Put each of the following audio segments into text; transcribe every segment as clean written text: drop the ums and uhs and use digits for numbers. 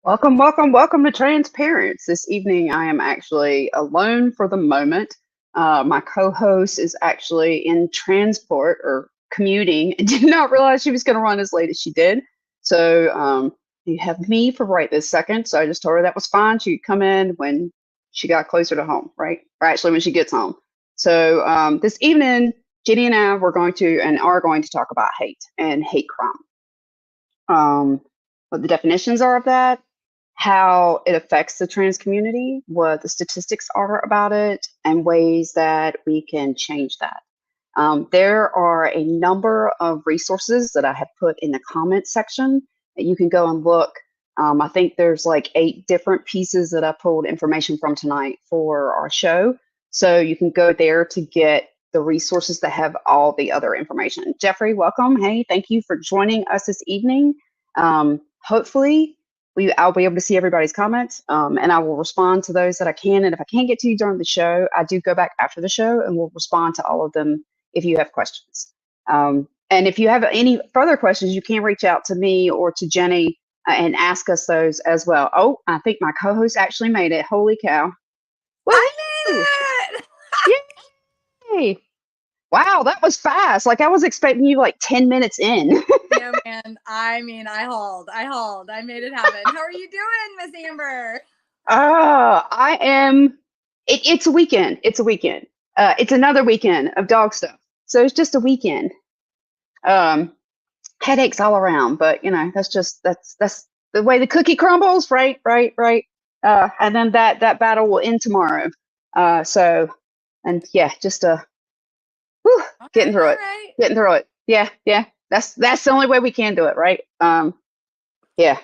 Welcome, welcome, welcome to TransParents. This evening, I am actually alone for the moment. My co-host is actually in transport or commuting and did not realize she was going to run as late as she did. So you have me for right this second. So I just told her that was fine. She could come in when she got closer to home, right? Or actually when she gets home. So this evening, Jenni and I are going to talk about hate and hate crime. What the definitions are of that, how it affects the trans community, what the statistics are about it, and ways that we can change that. There are a number of resources that I have put in the comments section that you can go and look. I think there's like 8 different pieces that I pulled information from tonight for our show. So you can go there to get the resources that have all the other information. Jeffrey, welcome. Hey, thank you for joining us this evening. Hopefully, I'll be able to see everybody's comments, and I will respond to those that I can. And if I can't get to you during the show, I do go back after the show and we'll respond to all of them if you have questions. And if you have any further questions, you can reach out to me or to Jenni and ask us those as well. Oh, I think my co-host actually made it. Holy cow. I Woo! made it! Yay! Wow, that was fast. Like I was expecting you like 10 minutes in. Yeah, man. I hauled. I made it happen. How are you doing, Miss Amber? I am. It's a weekend. It's a weekend. It's another weekend of dog stuff. So it's just a weekend. Um, Headaches all around, but that's the way the cookie crumbles, right? And then that battle will end tomorrow. So, and yeah, just whew, getting through All it, right. getting through it. Yeah. That's the only way we can do it, right? Yeah.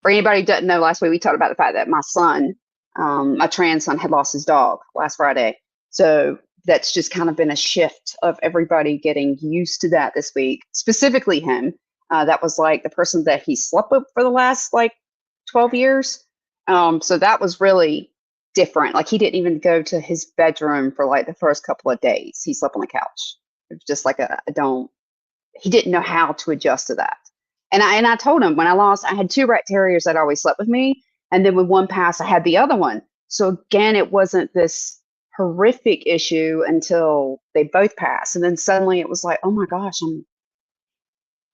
For anybody who doesn't know, last week we talked about the fact that my son, my trans son, had lost his dog last Friday. So that's just kind of been a shift of everybody getting used to that this week, specifically him. That was like the person that he slept with for the last like 12 years. So that was really different. Like he didn't even go to his bedroom for like the first couple of days. He slept on the couch. It was just like he didn't know how to adjust to that. And I told him when I lost, I had 2 rat terriers that always slept with me, and then when one passed, I had the other one. So again, it wasn't this horrific issue until they both passed, and then suddenly it was like, oh my gosh, I'm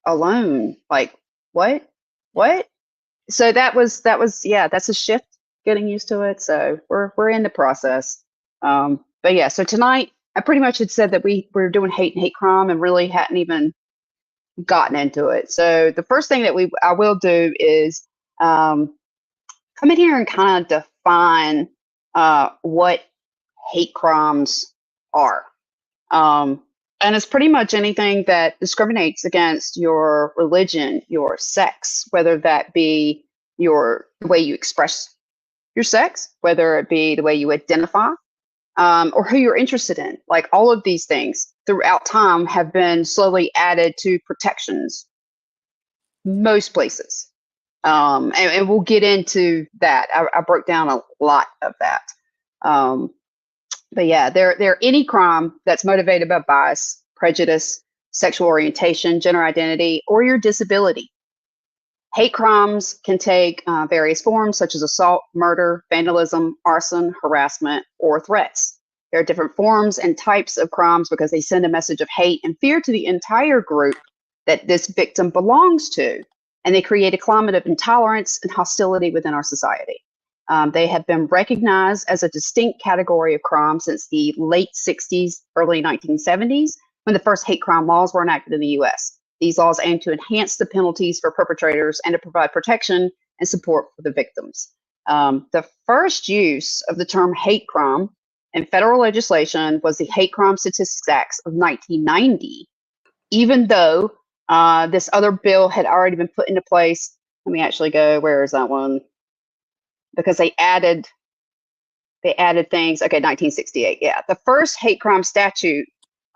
alone. Like what? What? So that was yeah, that's a shift. Getting used to it. So we're in the process. But yeah, so tonight I pretty much had said that we're doing hate and hate crime, and really hadn't even gotten into it. So the first thing that I will do is um, come in here and kind of define what hate crimes are. Um, and it's pretty much anything that discriminates against your religion, your sex, whether that be the way you express your sex, whether it be the way you identify, or who you're interested in. Like all of these things throughout time have been slowly added to protections, most places. And we'll get into that. I broke down a lot of that. Um, but yeah, there any crime that's motivated by bias, prejudice, sexual orientation, gender identity, or your disability. Hate crimes can take various forms such as assault, murder, vandalism, arson, harassment, or threats. There are different forms and types of crimes because they send a message of hate and fear to the entire group that this victim belongs to, and they create a climate of intolerance and hostility within our society. They have been recognized as a distinct category of crime since the late 60s, early 1970s, when the first hate crime laws were enacted in the US. These laws aim to enhance the penalties for perpetrators and to provide protection and support for the victims. The first use of the term hate crime in federal legislation was the Hate Crime Statistics Act of 1990, even though this other bill had already been put into place. Let me actually go, where is that one? Because they added things. Okay, 1968. Yeah, the first hate crime statute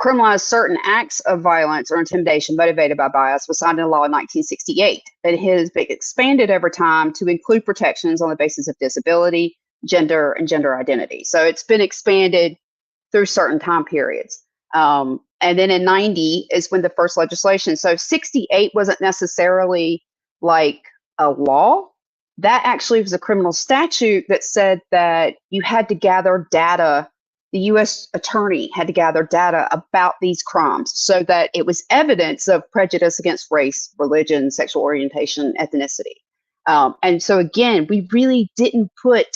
criminalized certain acts of violence or intimidation motivated by bias was signed into law in 1968. It has been expanded over time to include protections on the basis of disability, gender, and gender identity. So it's been expanded through certain time periods. And then in 90 is when the first legislation. So 68 wasn't necessarily like a law. that actually was a criminal statute that said that you had to gather data. The U.S. attorney had to gather data about these crimes so that it was evidence of prejudice against race, religion, sexual orientation, ethnicity. And so, again, we really didn't put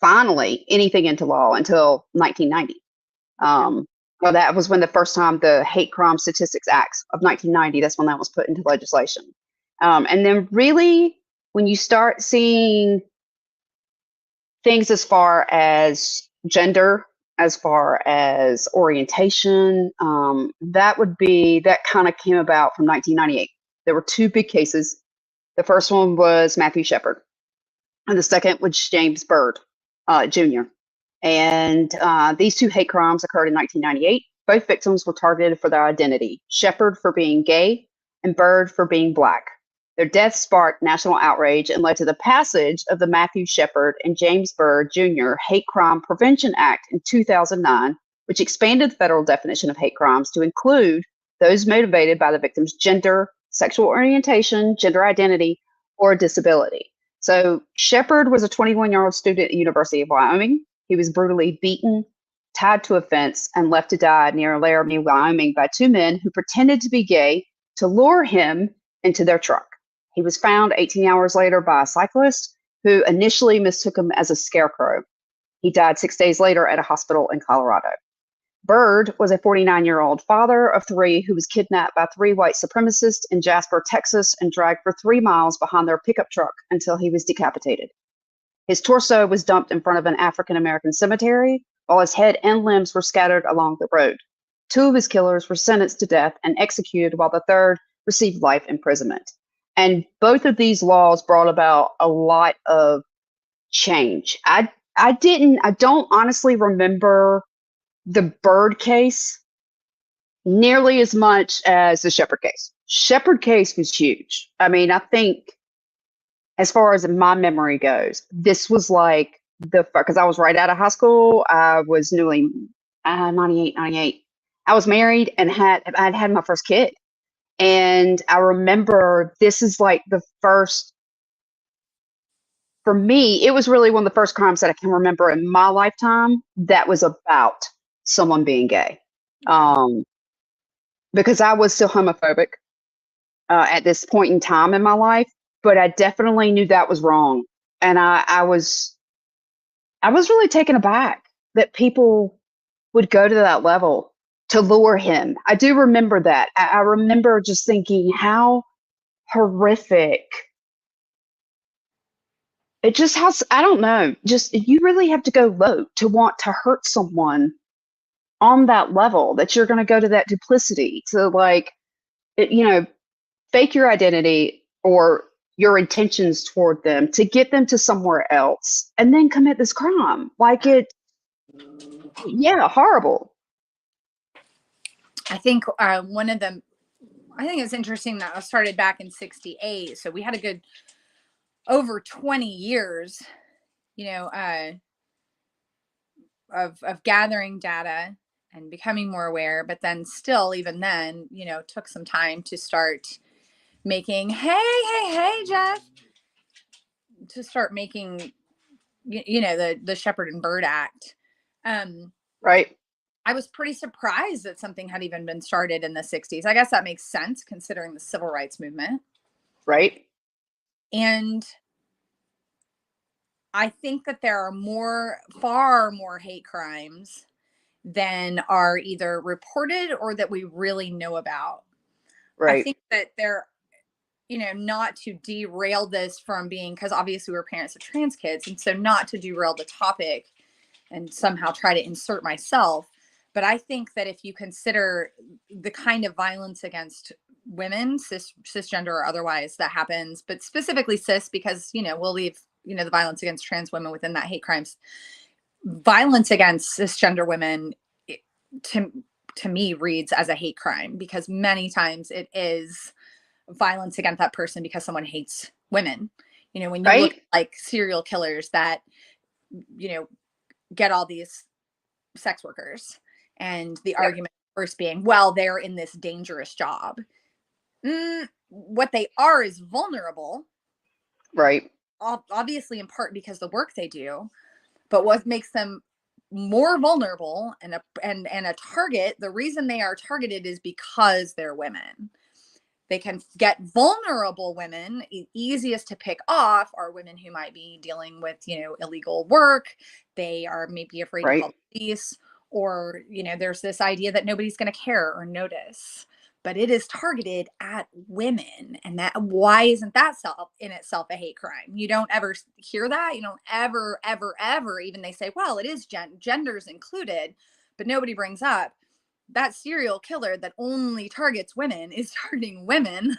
finally anything into law until 1990. Well, that was when the first time the Hate Crime Statistics Act of 1990, that's when that was put into legislation. And then really, when you start seeing things as far as gender, as far as orientation, that kind of came about from 1998. There were two big cases. The first one was Matthew Shepard, and the second was James Byrd, Jr. And these two hate crimes occurred in 1998. Both victims were targeted for their identity, Shepard for being gay and Byrd for being Black. Their deaths sparked national outrage and led to the passage of the Matthew Shepard and James Byrd Jr. Hate Crime Prevention Act in 2009, which expanded the federal definition of hate crimes to include those motivated by the victim's gender, sexual orientation, gender identity, or disability. So Shepard was a 21-year-old student at the University of Wyoming. He was brutally beaten, tied to a fence, and left to die near Laramie, Wyoming by two men who pretended to be gay to lure him into their truck. He was found 18 hours later by a cyclist who initially mistook him as a scarecrow. He died 6 days later at a hospital in Colorado. Byrd was a 49-year-old father of three who was kidnapped by three white supremacists in Jasper, Texas, and dragged for 3 miles behind their pickup truck until he was decapitated. His torso was dumped in front of an African-American cemetery, while his head and limbs were scattered along the road. Two of his killers were sentenced to death and executed, while the third received life imprisonment. And both of these laws brought about a lot of change. I don't honestly remember the Byrd case nearly as much as the Shepard case. Shepard case was huge. I mean, I think as far as my memory goes, this was like because I was right out of high school. I was newly 98. I was married and I'd had my first kid. And I remember this is like the first, for me, it was really one of the first crimes that I can remember in my lifetime that was about someone being gay. Because I was still homophobic at this point in time in my life, but I definitely knew that was wrong. And I was really taken aback that people would go to that level to lure him. I do remember that. I remember just thinking how horrific. It just has, I don't know, just you really have to go low to want to hurt someone on that level, that you're going to go to that duplicity to fake your identity or your intentions toward them to get them to somewhere else and then commit this crime. Horrible. I think I think it's interesting that I started back in 68. So we had a good over 20 years, of gathering data and becoming more aware, but then still, even then, took some time to start making, hey, Jeff, to start making, the Shepard and Byrd Act. Right. I was pretty surprised that something had even been started in the 60s. I guess that makes sense considering the civil rights movement. Right. And I think that there are far more hate crimes than are either reported or that we really know about. Right. I think that they're, not to derail this from being, because obviously we're parents of trans kids, and so not to derail the topic and somehow try to insert myself. But I think that if you consider the kind of violence against women, cisgender or otherwise, that happens, but specifically cis, because, we'll leave, the violence against trans women within that hate crimes. Violence against cisgender women, to me, reads as a hate crime, because many times it is violence against that person because someone hates women. When you Right. look at, like, serial killers that, get all these sex workers, and the argument first being, well, they're in this dangerous job. What they are is vulnerable, Right. Obviously in part because the work they do, but what makes them more vulnerable and a target, the reason they are targeted is because they're women. They can get vulnerable women. Easiest to pick off are women who might be dealing with, illegal work. They are maybe afraid to Right. call police, or, there's this idea that nobody's going to care or notice. But it is targeted at women. And why isn't that in itself a hate crime? You don't ever hear that. You don't ever, even they say, well, it is genders included, but nobody brings up that serial killer that only targets women is targeting women.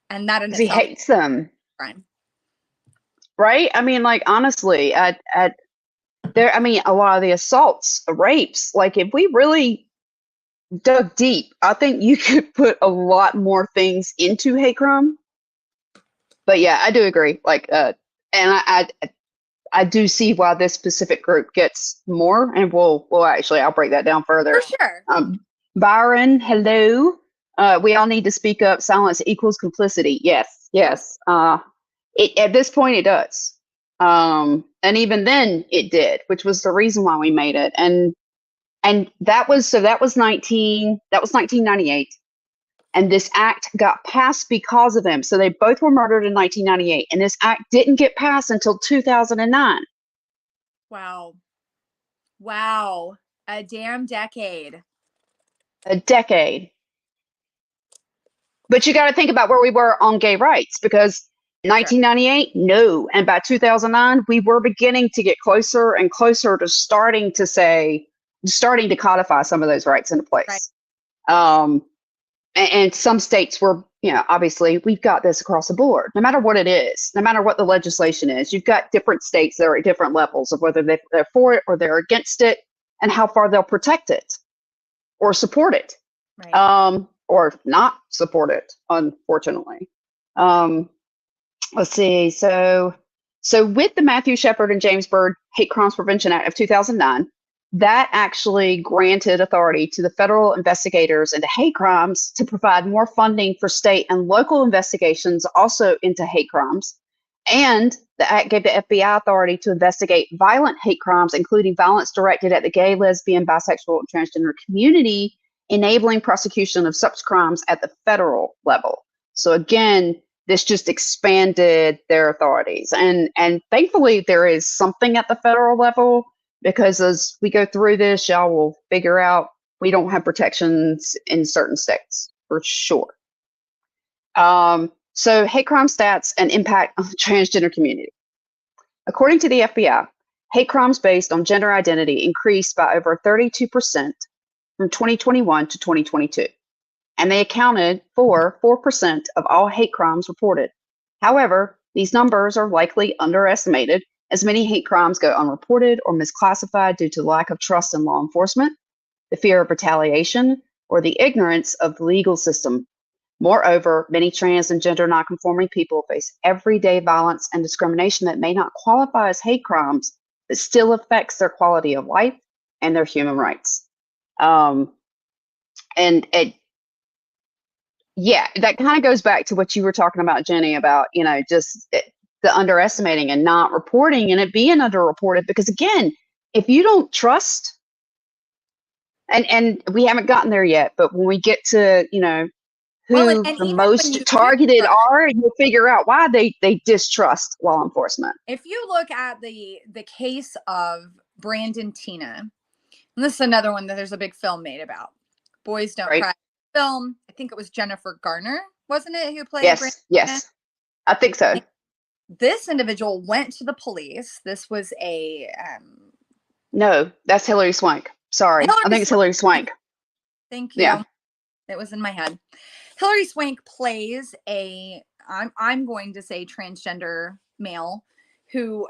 And that in 'Cause he itself hates them. crime. Right. I mean, like, honestly, there, I mean, a lot of the assaults, rapes, like, if we really dug deep, I think you could put a lot more things into hate crime. But yeah, I do agree. Like, and I do see why this specific group gets more, and we'll actually, I'll break that down further. For sure. Byron, hello. We all need to speak up. Silence equals complicity. Yes, yes. At this point, it does. And even then, it did, which was the reason why we made it. And that was 1998. And this act got passed because of them. So they both were murdered in 1998. And this act didn't get passed until 2009. Wow. A damn decade. A decade. But you got to think about where we were on gay rights, because 1998, no. And by 2009, we were beginning to get closer and closer to starting to codify some of those rights into place. Right. And some states were, obviously we've got this across the board, no matter what it is, no matter what the legislation is. You've got different states that are at different levels of whether they're for it or they're against it, and how far they'll protect it or support it, right. Or not support it, unfortunately. Let's see. So with the Matthew Shepard and James Byrd Hate Crimes Prevention Act of 2009, that actually granted authority to the federal investigators into hate crimes to provide more funding for state and local investigations also into hate crimes. And the act gave the FBI authority to investigate violent hate crimes, including violence directed at the gay, lesbian, bisexual, and transgender community, enabling prosecution of such crimes at the federal level. So again, this just expanded their authorities. And thankfully, there is something at the federal level, because as we go through this, y'all will figure out we don't have protections in certain states, for sure. So hate crime stats and impact on the transgender community. According to the FBI, hate crimes based on gender identity increased by over 32% from 2021 to 2022. And they accounted for 4% of all hate crimes reported. However, these numbers are likely underestimated, as many hate crimes go unreported or misclassified due to lack of trust in law enforcement, the fear of retaliation, or the ignorance of the legal system. Moreover, many trans and gender nonconforming people face everyday violence and discrimination that may not qualify as hate crimes, but still affects their quality of life and their human rights. Yeah, that kind of goes back to what you were talking about, Jenny, about, just the underestimating and not reporting, and it being underreported. Because again, if you don't trust, and we haven't gotten there yet, but when we get to, who the most targeted are, you'll figure out why they distrust law enforcement. If you look at the case of Brandon Tina, and this is another one that there's a big film made about. Boys Don't Cry. Film. I think it was Jennifer Garner, wasn't it, who played? Yes, I think so. This individual went to the police. This was a no, that's Hilary Swank. Sorry, I think it's Hilary Swank. Thank you. Yeah, it was in my head. Hilary Swank plays I'm going to say transgender male who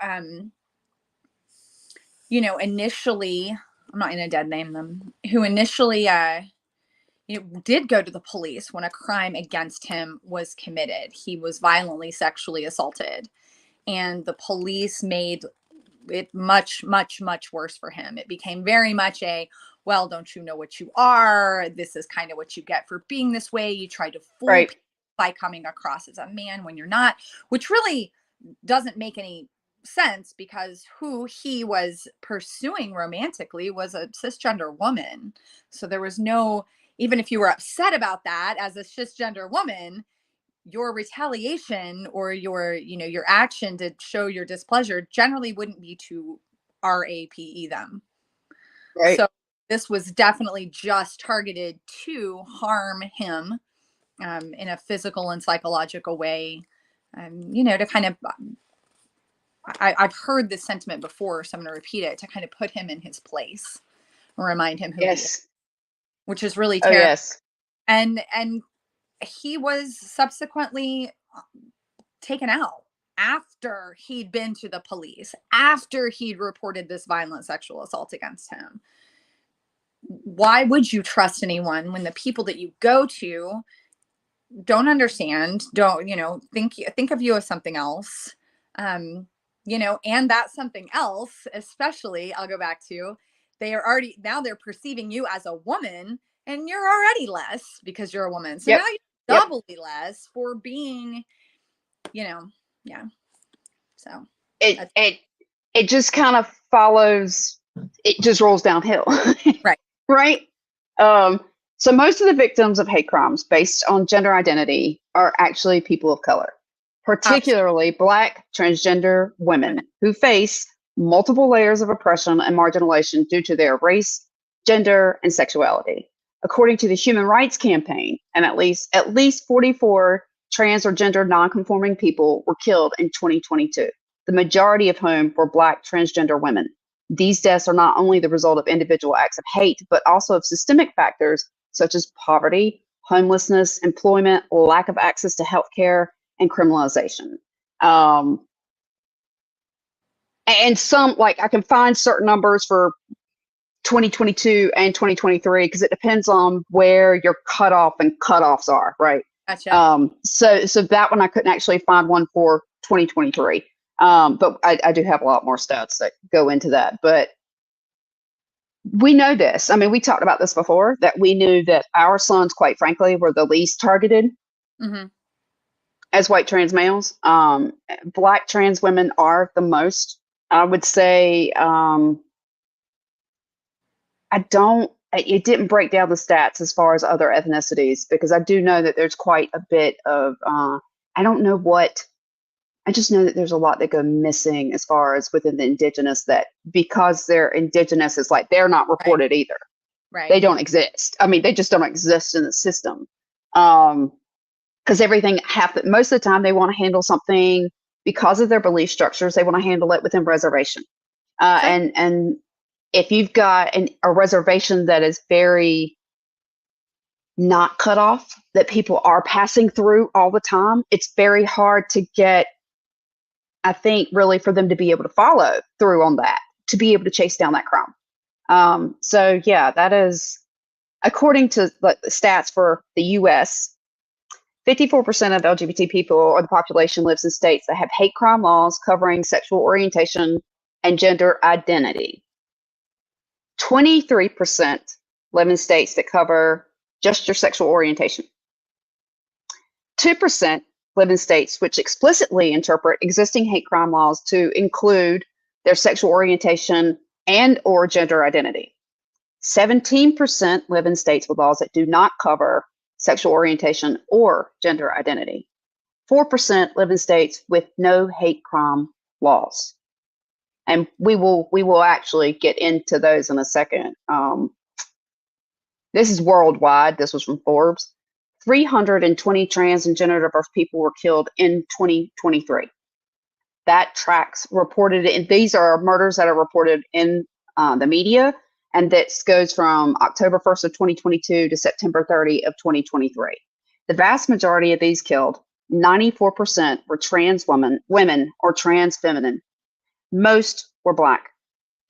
initially, I'm not going to dead name them, who initially did go to the police when a crime against him was committed. He was violently sexually assaulted, and the police made it much, much, much worse for him. It became very much well, don't you know what you are? This is kind of what you get for being this way. You try to fool people by coming across as a man when you're not, which really doesn't make any sense because who he was pursuing romantically was a cisgender woman. So there was no, even if you were upset about that as a cisgender woman, your retaliation or your, your action to show your displeasure generally wouldn't be to RAPE them. Right. So this was definitely just targeted to harm him in a physical and psychological way, to kind of, I've heard this sentiment before, so I'm going to repeat it, to kind of put him in his place and remind him who he is, Yes. which is really Oh, terrible. yes. And he was subsequently taken out after he'd been to the police, after he'd reported this violent sexual assault against him. Why would you trust anyone when the people that you go to don't understand, don't, think of you as something else? And that something else, especially, I'll go back to, they are already, now they're perceiving you as a woman, and you're already less because you're a woman. So Yep. now you're Yep. doubly less for being, yeah. So it just kind of follows, it just rolls downhill. Right. Right. So most of the victims of hate crimes based on gender identity are actually people of color, particularly Black transgender women who face multiple layers of oppression and marginalization due to their race, gender, and sexuality. According to the Human Rights Campaign, and at least 44 trans or gender nonconforming people were killed in 2022, the majority of whom were Black transgender women. These deaths are not only the result of individual acts of hate, but also of systemic factors such as poverty, homelessness, employment, lack of access to healthcare, and criminalization. And some, like, I can find certain numbers for 2022 and 2023 because it depends on where your cutoff and cutoffs are, right? Gotcha. So that one I couldn't actually find one for 2023. But I do have a lot more stats that go into that. But we know this. I mean, we talked about this before, that we knew that our sons, quite frankly, were the least targeted as white trans males. Black trans women are the most. I would say, it didn't break down the stats as far as other ethnicities, because I do know that there's quite a bit of, I just know that there's a lot that go missing as far as within the indigenous, that because they're indigenous, it's like they're not reported either. Right. They don't exist. I mean, they just don't exist in the system. Because everything most of the time they want to handle something because of their belief structures. They want to handle it within reservation. And if you've got a reservation that is very not cut off, that people are passing through all the time, it's very hard to get, I think, really, for them to be able to follow through on that, to be able to chase down that crime. So yeah, that is, according to the stats for the US, 54% of LGBT people or the population lives in states that have hate crime laws covering sexual orientation and gender identity. 23% live in states that cover just your sexual orientation. 2% live in states which explicitly interpret existing hate crime laws to include their sexual orientation and or gender identity. 17% live in states with laws that do not cover sexual orientation or gender identity. 4% live in states with no hate crime laws. And we will actually get into those in a second. This is worldwide. This was from Forbes. 320 trans and gender diverse people were killed in 2023. That tracks reported, and these are murders that are reported in the media, and this goes from October 1st of 2022 to September 30 of 2023. The vast majority of these killed, 94%, were trans women or trans feminine. Most were Black.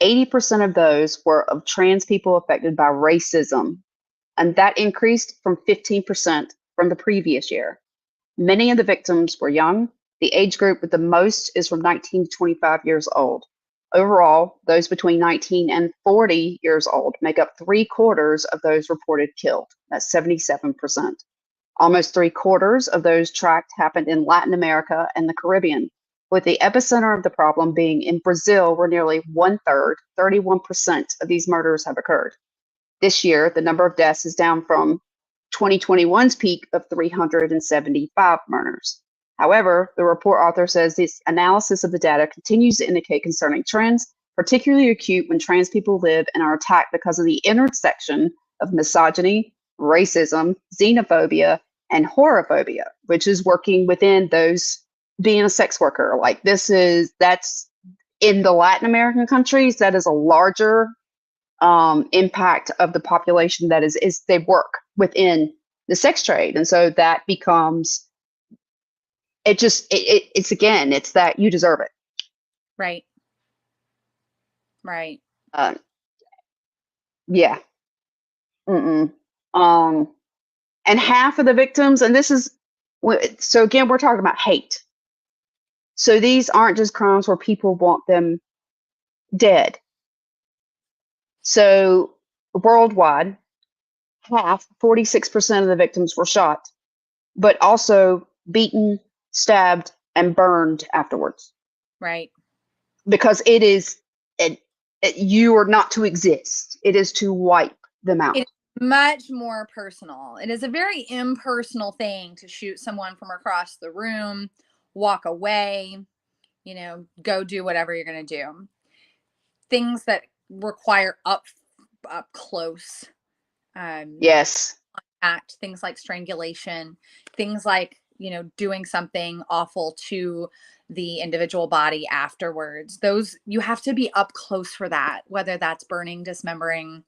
80% of those were of trans people affected by racism, and that increased from 15% from the previous year. Many of the victims were young. The age group with the most is from 19 to 25 years old. Overall, those between 19 and 40 years old make up 3/4 of those reported killed. That's 77%. Almost 3/4 of those tracked happened in Latin America and the Caribbean, with the epicenter of the problem being in Brazil, where nearly 1/3, 31% of these murders have occurred. This year, the number of deaths is down from 2021's peak of 375 murders. However, the report author says this analysis of the data continues to indicate concerning trends, particularly acute when trans people live and are attacked because of the intersection of misogyny, racism, xenophobia, and horophobia, which is working within those being a sex worker. Like that's in the Latin American countries, that is a larger impact of the population that is they work within the sex trade. And so that becomes, it's again, it's that you deserve it. Right. Right. Yeah. And half of the victims, and this is, so again, we're talking about hate. So these aren't just crimes where people want them dead. So worldwide, 46% of the victims were shot, but also beaten, stabbed, and burned afterwards. Right. Because you are not to exist. It is to wipe them out. It's much more personal. It is a very impersonal thing to shoot someone from across the room, walk away, go do whatever you're going to do. Things that require up close. Yes. Contact, things like strangulation, things like, doing something awful to the individual body afterwards. Those, you have to be up close for that, whether that's burning, dismembering,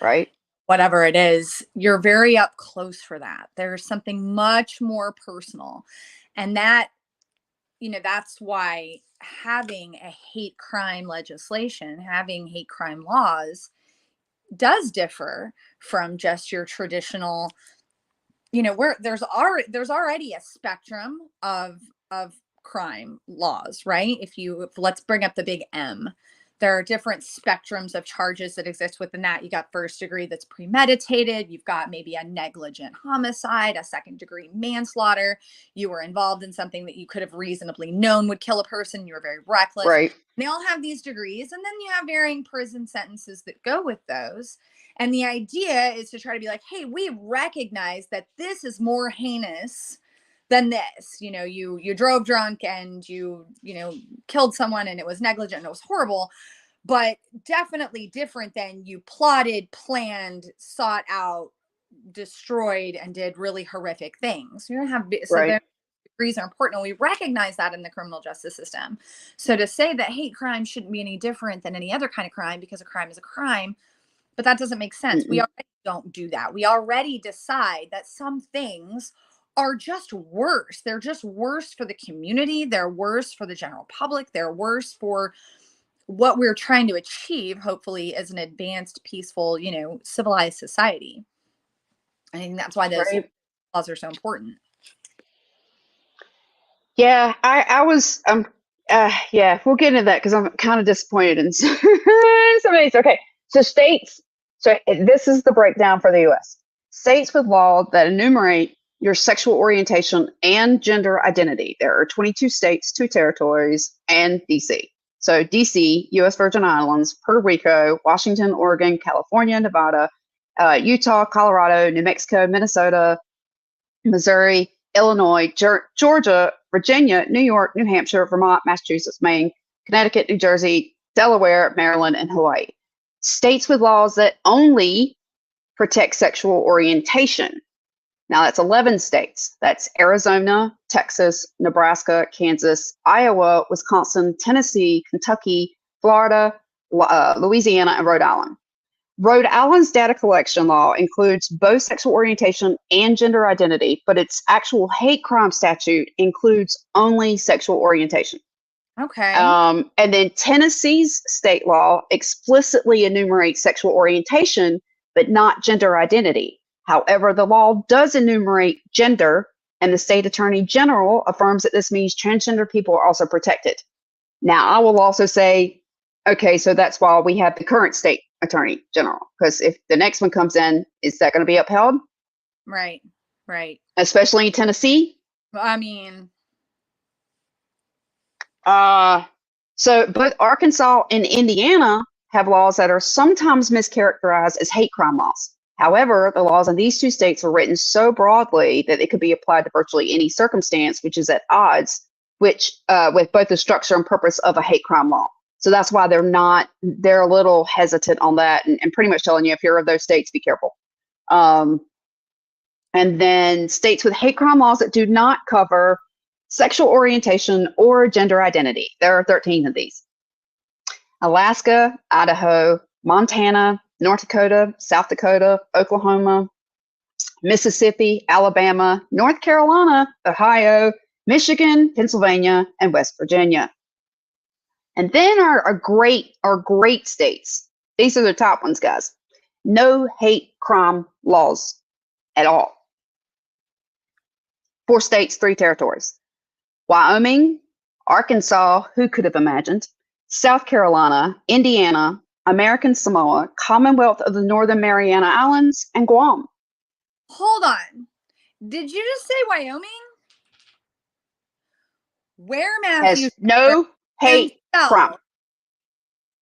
right, whatever it is, you're very up close for that. There's something much more personal. And that, that's why having a hate crime legislation, having hate crime laws does differ from just your traditional, where there's already a spectrum of crime laws, right? If let's bring up the big M, there are different spectrums of charges that exist within that. You got first degree that's premeditated. You've got maybe a negligent homicide, a second degree manslaughter. You were involved in something that you could have reasonably known would kill a person. You were very reckless. Right. They all have these degrees, and then you have varying prison sentences that go with those. And the idea is to try to be like, hey, we recognize that this is more heinous than this. You drove drunk and you killed someone and it was negligent and it was horrible, but definitely different than you plotted, planned, sought out, destroyed, and did really horrific things. You don't have, so right. Degrees are important, and we recognize that in the criminal justice system. So to say that hate crime shouldn't be any different than any other kind of crime because a crime is a crime, but that doesn't make sense. We already don't do that. We already decide that some things are just worse. They're just worse for the community. They're worse for the general public. They're worse for what we're trying to achieve, hopefully, as an advanced, peaceful, civilized society. I think that's why those laws are so important. Yeah, I was, yeah, we'll get into that because I'm kind of disappointed in some ways. Okay, so states, so this is the breakdown for the US. States with laws that enumerate your sexual orientation and gender identity. There are 22 states, 2 territories, and DC. So DC, US Virgin Islands, Puerto Rico, Washington, Oregon, California, Nevada, Utah, Colorado, New Mexico, Minnesota, Missouri, Illinois, Georgia, Virginia, New York, New Hampshire, Vermont, Massachusetts, Maine, Connecticut, New Jersey, Delaware, Maryland, and Hawaii. States with laws that only protect sexual orientation. Now that's 11 states. That's Arizona, Texas, Nebraska, Kansas, Iowa, Wisconsin, Tennessee, Kentucky, Florida, Louisiana, and Rhode Island. Rhode Island's data collection law includes both sexual orientation and gender identity, but its actual hate crime statute includes only sexual orientation. Okay. And then Tennessee's state law explicitly enumerates sexual orientation, but not gender identity. However, the law does enumerate gender, and the state attorney general affirms that this means transgender people are also protected. Now, I will also say, okay, so that's why we have the current state attorney general, because if the next one comes in, is that going to be upheld? Right. Especially in Tennessee? I mean, So both Arkansas and Indiana have laws that are sometimes mischaracterized as hate crime laws. However, the laws in these two states are written so broadly that it could be applied to virtually any circumstance, which is at odds with both the structure and purpose of a hate crime law. So that's why they're a little hesitant on that, and pretty much telling you, if you're of those states, be careful. And then states with hate crime laws that do not cover sexual orientation or gender identity. There are 13 of these. Alaska, Idaho, Montana, North Dakota, South Dakota, Oklahoma, Mississippi, Alabama, North Carolina, Ohio, Michigan, Pennsylvania, and West Virginia. And then our great states. These are the top ones, guys. No hate crime laws at all. 4 states, 3 territories. Wyoming, Arkansas, who could have imagined? South Carolina, Indiana, American Samoa, Commonwealth of the Northern Mariana Islands, and Guam. Hold on. Did you just say Wyoming? Where Matthew has no hate crime.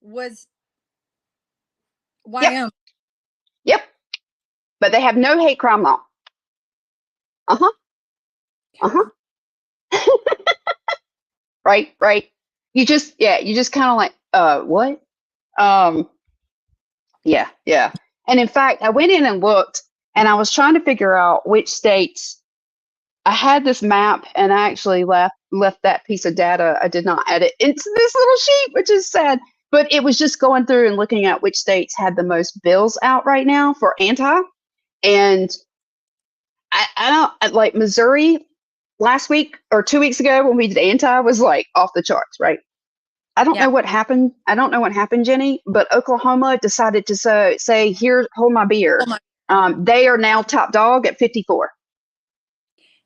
Was Wyoming. Yep. But they have no hate crime law. Right. You just kind of like, what? Yeah. And in fact, I went in and looked, and I was trying to figure out which states. I had this map, and I actually left that piece of data. I did not edit into this little sheet, which is sad. But it was just going through and looking at which states had the most bills out right now for anti. And I don't like Missouri last week or 2 weeks ago when we did anti was like off the charts, right? I don't know what happened. I don't know what happened, Jenny, but Oklahoma decided to say, here, hold my beer. They are now top dog at 54.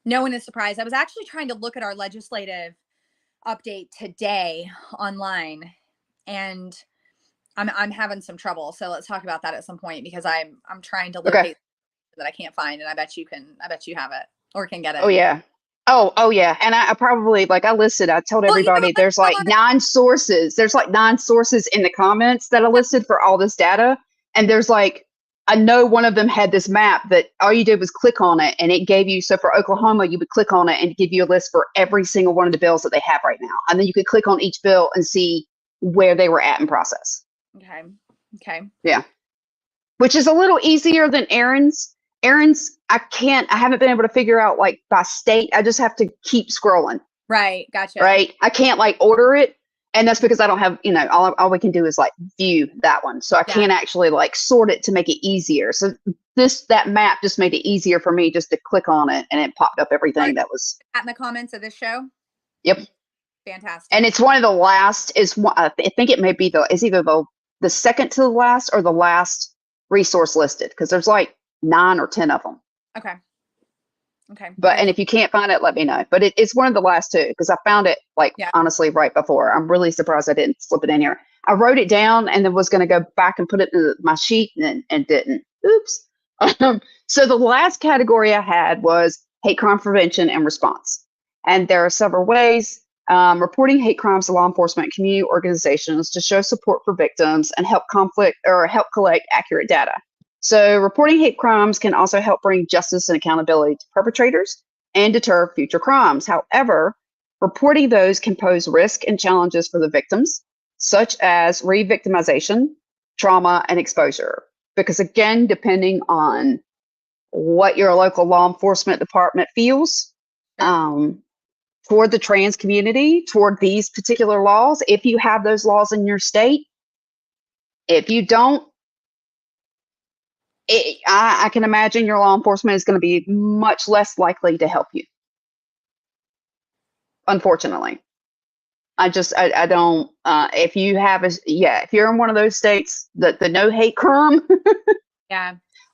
No one is surprised. I was actually trying to look at our legislative update today online, and I'm having some trouble. So let's talk about that at some point, because I'm trying to locate that I can't find, and I bet you have it or can get it. Oh yeah. Oh yeah. And I probably, like, I told everybody there's like 9 sources. There's like 9 sources in the comments that I listed for all this data. And there's like, I know one of them had this map that all you did was click on it, and it gave you, so for Oklahoma, you would click on it and give you a list for every single one of the bills that they have right now. And then you could click on each bill and see where they were at in process. Okay. Yeah. Which is a little easier than Aaron's. I haven't been able to figure out like by state. I just have to keep scrolling. Right. Gotcha. Right. I can't like order it. And that's because I don't have, all we can do is like view that one. So I can't actually like sort it to make it easier. So that map just made it easier for me just to click on it, and it popped up everything that was in the comments of this show. Yep. Fantastic. And it's one of the last I think it may be it's either the second to the last or the last resource listed, because there's like 9 or 10 of them. Okay. But and if you can't find it, let me know. But it's one of the last 2, because I found it honestly right before. I'm really surprised I didn't slip it in here. I wrote it down and then was going to go back and put it in my sheet and didn't. Oops. So the last category I had was hate crime prevention and response. And there are several ways. Reporting hate crimes to law enforcement and community organizations to show support for victims and help collect accurate data. So reporting hate crimes can also help bring justice and accountability to perpetrators and deter future crimes. However, reporting those can pose risk and challenges for the victims, such as re-victimization, trauma, and exposure. Because again, depending on what your local law enforcement department feels toward the trans community, toward these particular laws, if you have those laws in your state, if you don't, I can imagine your law enforcement is going to be much less likely to help you. Unfortunately, I don't. If you have if you're in one of those states that the no hate crime,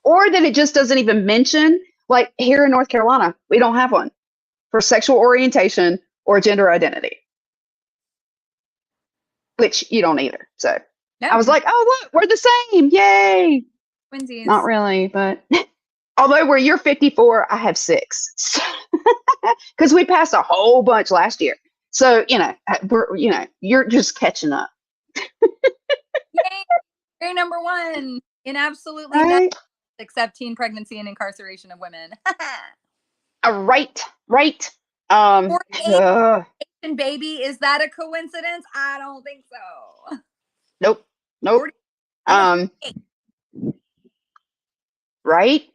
or that it just doesn't even mention, like here in North Carolina, we don't have one for sexual orientation or gender identity, which you don't either. So I was like, oh look, we're the same, yay! Twinsies. Not really, but although where you're 54, I have 6. Because we passed a whole bunch last year. So, you're just catching up, Yay! You're number one in absolutely nothing right? except teen pregnancy and incarceration of women. Right, right. Um, 48 uh, baby, is that a coincidence? I don't think so. nope, nope. 40, I'm a Um, 48. right.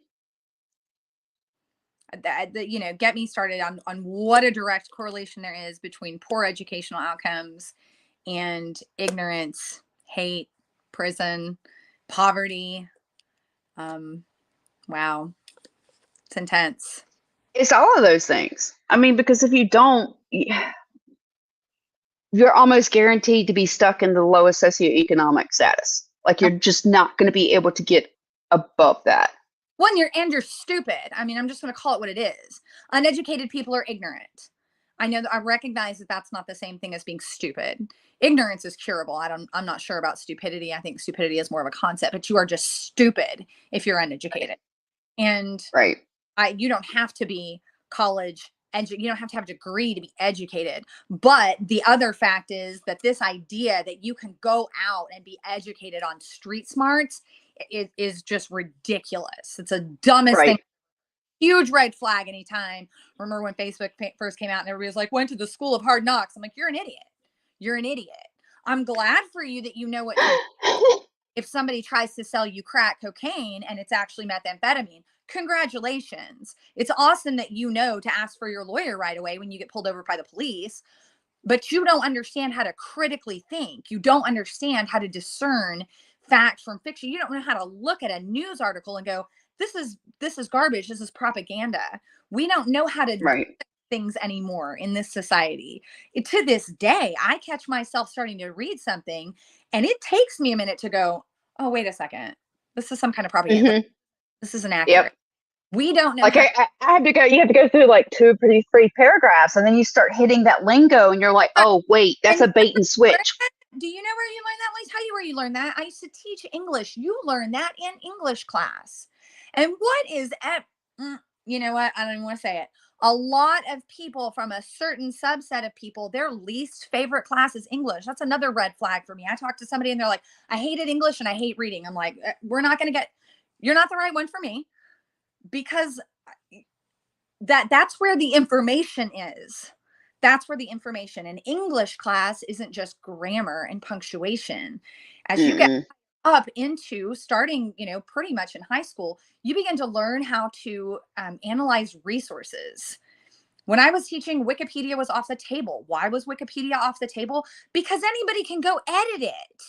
Get me started on what a direct correlation there is between poor educational outcomes and ignorance, hate, prison, poverty. Wow, it's intense. It's all of those things. I mean, because if you don't, you're almost guaranteed to be stuck in the lowest socioeconomic status. Like you're just not going to be able to get above that. One, you're stupid. I mean, I'm just going to call it what it is. Uneducated people are ignorant. I know that I recognize that that's not the same thing as being stupid. Ignorance is curable. I'm not sure about stupidity. I think stupidity is more of a concept, but you are just stupid if you're uneducated. And Right. you don't have to be college you don't have to have a degree to be educated. But the other fact is that this idea that you can go out and be educated on street smarts is just ridiculous. It's a dumbest thing. Right. Huge red flag anytime. Remember when Facebook first came out and everybody was like, went to the school of hard knocks. I'm like, you're an idiot. You're an idiot. I'm glad for you that you know what to do. If somebody tries to sell you crack cocaine and it's actually methamphetamine, congratulations. It's awesome that you know to ask for your lawyer right away when you get pulled over by the police, but you don't understand how to critically think. You don't understand how to discern fact from fiction. You don't know how to look at a news article and go, this is garbage. This is propaganda. We don't know how to Right. do things anymore in this society. To this day, I catch myself starting to read something and it takes me a minute to go, oh, wait a second. This is some kind of propaganda. Mm-hmm. This isn't accurate. Yep. We don't know. Like I had to go. You have to go through like 2 or 3 paragraphs, and then you start hitting that lingo, and you're like, "Oh, wait, that's a bait and switch." Do you know where you learned that? Let me tell you where you learned that. I used to teach English. You learn that in English class. And what is you know what? I don't even want to say it. A lot of people from a certain subset of people, their least favorite class is English. That's another red flag for me. I talked to somebody and they're like, I hated English and I hate reading. I'm like, you're not the right one for me, because that's where the information is. That's where the information in English class isn't just grammar and punctuation. As you get up into starting, pretty much in high school, you begin to learn how to analyze resources. When I was teaching, Wikipedia was off the table. Why was Wikipedia off the table? Because anybody can go edit it.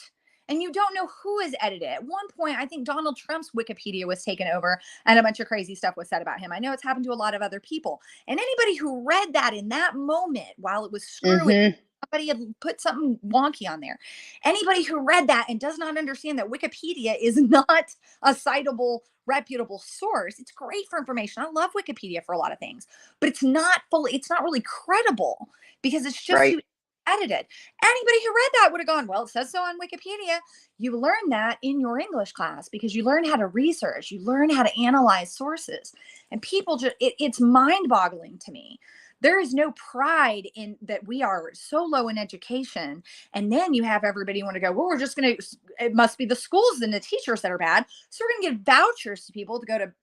And you don't know who is edited. At one point, I think Donald Trump's Wikipedia was taken over and a bunch of crazy stuff was said about him. I know it's happened to a lot of other people. And anybody who read that in that moment while it was screwy, somebody had put something wonky on there. Anybody who read that and does not understand that Wikipedia is not a citable, reputable source. It's great for information. I love Wikipedia for a lot of things, but it's not really credible because it's just Right. edited. Anybody who read that would have gone, well, it says so on Wikipedia. You learn that in your English class because you learn how to research, you learn how to analyze sources. And people it's mind-boggling to me. There is no pride in that we are so low in education. And then you have everybody want to go, well, it must be the schools and the teachers that are bad. So we're going to give vouchers to people to go to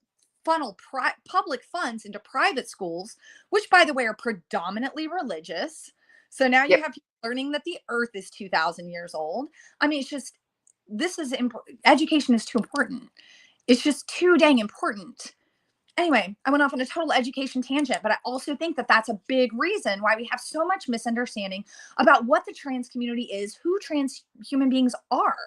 funnel public funds into private schools, which, by the way, are predominantly religious. So now you have people learning that the earth is 2,000 years old. I mean, education is too important. It's just too dang important. Anyway, I went off on a total education tangent, but I also think that that's a big reason why we have so much misunderstanding about what the trans community is, who trans human beings are.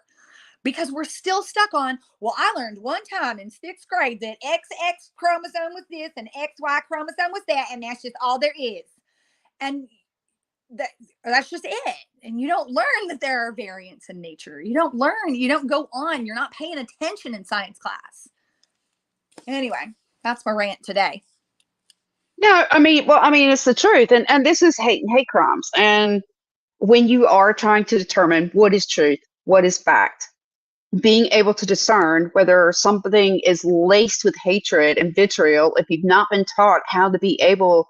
Because we're still stuck on, well, I learned one time in 6th grade that XX chromosome was this and XY chromosome was that, and that's just all there is. And that's just it. And you don't learn that there are variants in nature. You don't go on. You're not paying attention in science class. Anyway, that's my rant today. No, I mean, it's the truth. And this is hate and hate crimes. And when you are trying to determine what is truth, what is fact, being able to discern whether something is laced with hatred and vitriol, if you've not been taught how to be able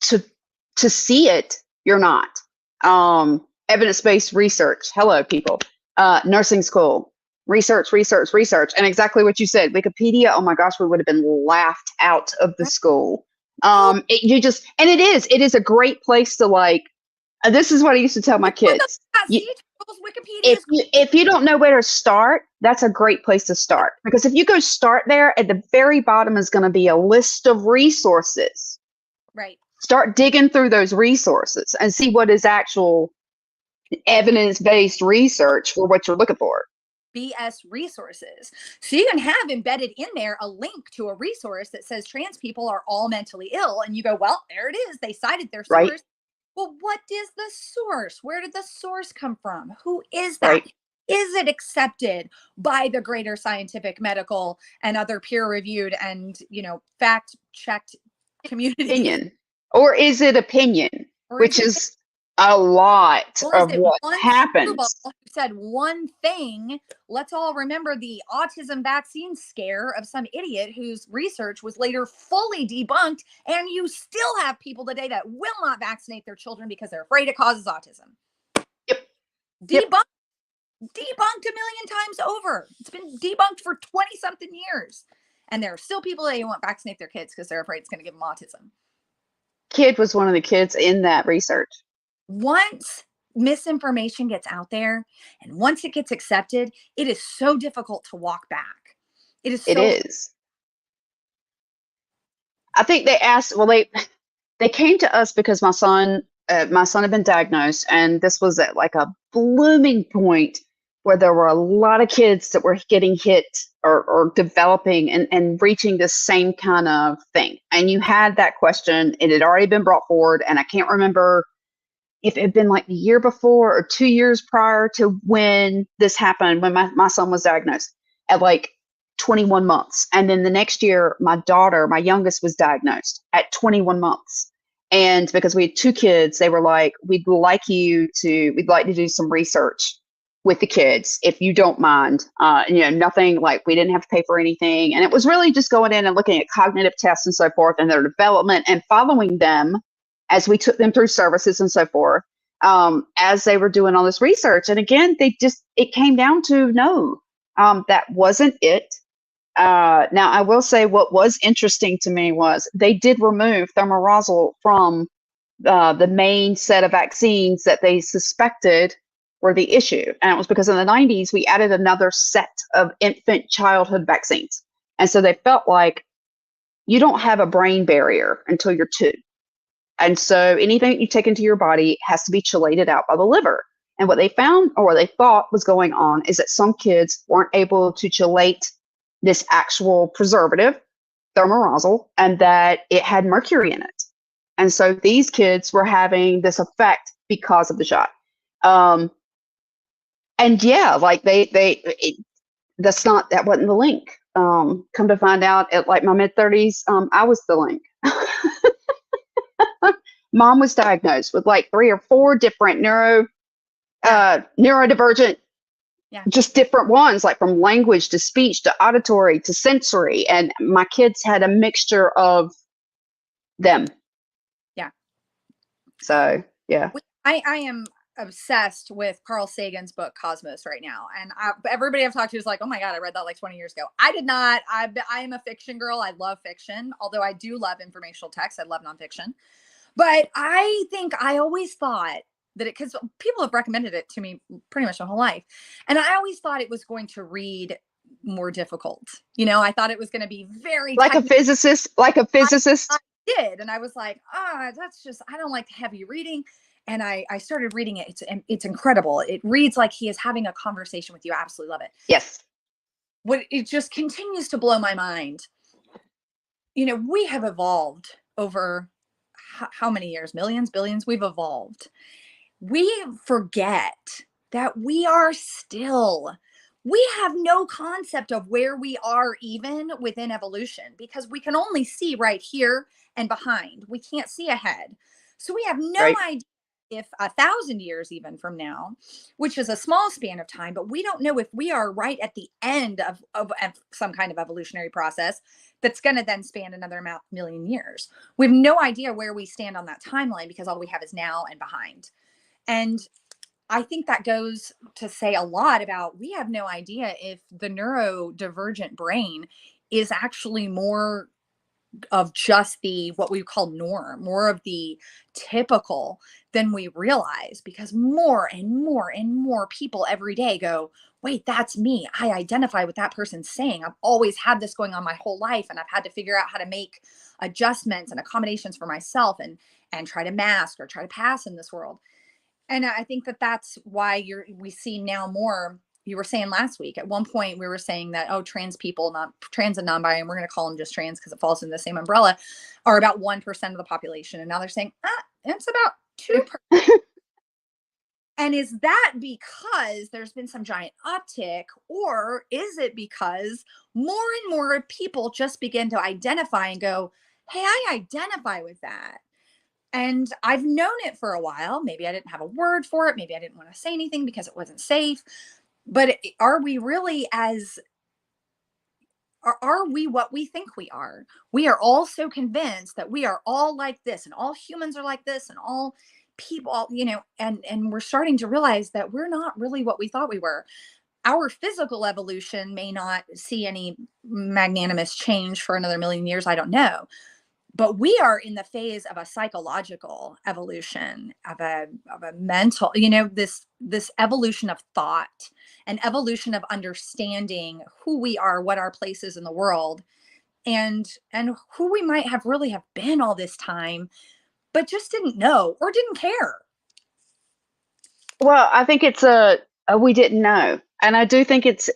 to see it, you're not. Evidence-based research. Hello, people. Nursing school. Research, research, research. And exactly what you said, Wikipedia, oh my gosh, we would have been laughed out of the school. It is a great place to like, this is what I used to tell my kids. Wikipedia If you don't know where to start, that's a great place to start. Because if you go start there, at the very bottom is going to be a list of resources. Right. Start digging through those resources and see what is actual evidence-based research for what you're looking for. BS resources. So you can have embedded in there a link to a resource that says trans people are all mentally ill. And you go, well, there it is. They cited their source. Right. Well, what is the source? Where did the source come from? Who is that? Right. Is it accepted by the greater scientific, medical, and other peer-reviewed and, fact-checked community? Opinion. Or is it opinion? Which is a lot of what happens. Who said one thing? Let's all remember the autism vaccine scare of some idiot whose research was later fully debunked, and you still have people today that will not vaccinate their children because they're afraid it causes autism. Yep. Debunked a million times over. It's been debunked for 20-something years. And there are still people that won't vaccinate their kids because they're afraid it's going to give them autism. Kid was one of the kids in that research. Once misinformation gets out there and once it gets accepted, it is so difficult to walk back. It is. I think they asked, they came to us because my son had been diagnosed, and this was at like a blooming point where there were a lot of kids that were getting hit or developing and reaching this same kind of thing. And you had that question, it had already been brought forward, and I can't remember if it had been like the year before or 2 years prior to when this happened, when my son was diagnosed at like 21 months. And then the next year, my daughter, my youngest, was diagnosed at 21 months. And because we had 2 kids, they were like, we'd like to do some research with the kids, if you don't mind. Nothing like, we didn't have to pay for anything. And it was really just going in and looking at cognitive tests and so forth and their development and following them as we took them through services and so forth, as they were doing all this research. And again, it came down to no, that wasn't it. Now, I will say what was interesting to me was they did remove thimerosal from the main set of vaccines that they suspected were the issue. And it was because in the 90s, we added another set of infant childhood vaccines. And so they felt like you don't have a brain barrier until you're 2. And so anything that you take into your body has to be chelated out by the liver. And what they found, or what they thought was going on, is that some kids weren't able to chelate this actual preservative, thimerosal, and that it had mercury in it. And so these kids were having this effect because of the shot. And yeah, like that wasn't the link. Come to find out, at like my mid-30s, I was the link. Mom was diagnosed with like 3 or 4 different neurodivergent, just different ones, like from language to speech to auditory to sensory. And my kids had a mixture of them. Yeah. So, yeah. I am obsessed with Carl Sagan's book Cosmos right now, and everybody I've talked to is like, oh my god, I read that like 20 years ago. I did not. I am a fiction girl. I love fiction, although I do love informational text. I love nonfiction, but I think I always thought that because people have recommended it to me pretty much my whole life, and I always thought it was going to read more difficult. I thought it was going to be very like technical. a physicist. I did, and I was like, that's just, I don't like heavy reading. And I started reading it. It's incredible. It reads like he is having a conversation with you. I absolutely love it. Yes. It just continues to blow my mind. We have evolved over how many years? Millions, billions? We've evolved. We forget that we have no concept of where we are even within evolution, because we can only see right here and behind. We can't see ahead. So we have no idea if 1,000 years even from now, which is a small span of time, but we don't know if we are right at the end of some kind of evolutionary process that's going to then span another million years. We have no idea where we stand on that timeline because all we have is now and behind. And I think that goes to say a lot about, we have no idea if the neurodivergent brain is actually more of just the what we call norm, more of the typical than we realize, because more and more and more people every day go, wait, that's me. I identify with that person saying. I've always had this going on my whole life, and I've had to figure out how to make adjustments and accommodations for myself and try to mask or try to pass in this world. And I think that that's why we see now more. You were saying last week, at one point we were saying that, oh, trans people, not trans and non-binary, and we're going to call them just trans because it falls in the same umbrella, are about 1% of the population. And now they're saying, it's about 2%. And is that because there's been some giant uptick, or is it because more and more people just begin to identify and go, hey, I identify with that? And I've known it for a while. Maybe I didn't have a word for it. Maybe I didn't want to say anything because it wasn't safe. But are we really are we what we think we are? We are all so convinced that we are all like this, and all humans are like this, and all people, and we're starting to realize that we're not really what we thought we were. Our physical evolution may not see any magnanimous change for another million years. I don't know. But we are in the phase of a psychological evolution, of a mental, this evolution of thought, an evolution of understanding who we are, what our place is in the world, and who we might have really have been all this time, but just didn't know or didn't care. Well, I think it's we didn't know, and I do think it's